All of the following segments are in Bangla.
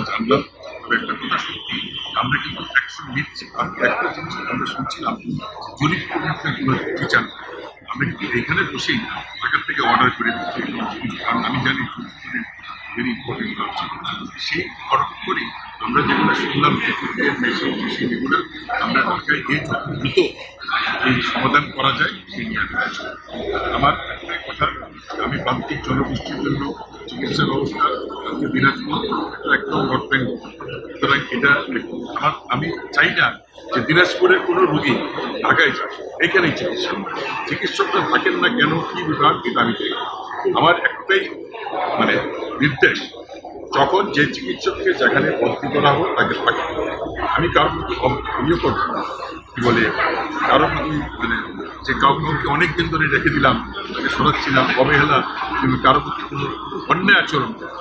জানলাম একটা কথা সত্যি, আমরা কিন্তু অ্যাকশন নিচ্ছি। আর একটা জিনিস আমরা শুনছিলাম জরিপ টিচার, আমরা কিন্তু এখানে বসেই ঢাকার থেকে অর্ডার করে দিচ্ছি, কারণ আমি জানি ভেরি ইম্পর্টেন্ট হচ্ছে সেই খরচ করে আমরা যেগুলো শুনলাম সেগুলো আমরা ঢাকায় গিয়ে যত দ্রুত এই সমাধান করা যায় সেই নিয়ে আমার একটাই কথা, আমি প্রান্তিক জনগোষ্ঠীর জন্য চিকিৎসা ব্যবস্থা আজকে দিনাজপুর একদম গভর্নমেন্ট, সুতরাং এটা আমি চাই না যে দিনাজপুরের কোনো রোগী ঢাকায় যায়, এখানেই চিকিৎসকরা থাকেন না কেন, কি বিভাগ, এটা আমি চাই। আমার একটাই নির্দেশ, যখন যে চিকিৎসককে যেখানে ভর্তি করা হোক তাকে থাকে, আমি কারোর প্রতি ইয়ে করবো না, কি বলে কারোর প্রতি যে কাউকে অনেক দিন ধরে রেখে দিলাম, তাকে সরাচ্ছিলাম, অবহেলা, কিন্তু কারোর প্রতি কোনো অন্যায় আচরণ করে,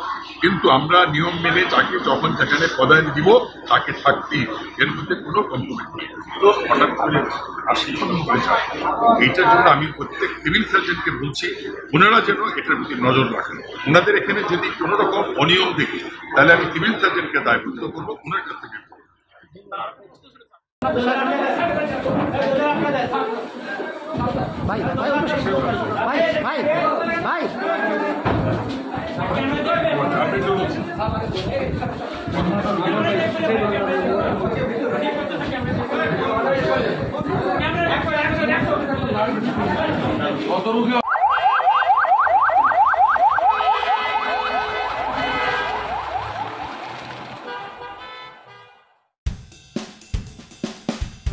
কিন্তু আমরা নিয়ম মেনে তাকে যখন যেখানে পদায়ন দিব তাকে থাকতেই, এর মধ্যে কোনো কম্প্রোমাইজ নেই। তো হঠাৎ করে আশীর্বাদ করে যায়, এইটার জন্য আমি প্রত্যেক সিভিল সার্জনকে বলছি ওনারা যেন এটার প্রতি নজর রাখেন। ওনাদের এখানে যদি কোনো রকম অনিয়ম দেখি তাহলে আমি সিভিল সার্জনকে দায়বদ্ধ করবো ওনার কাছ থেকে। কত রুগী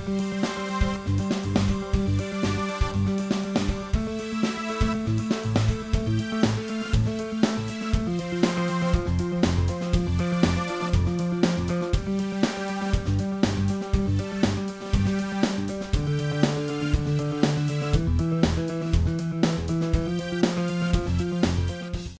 Mm-hmm.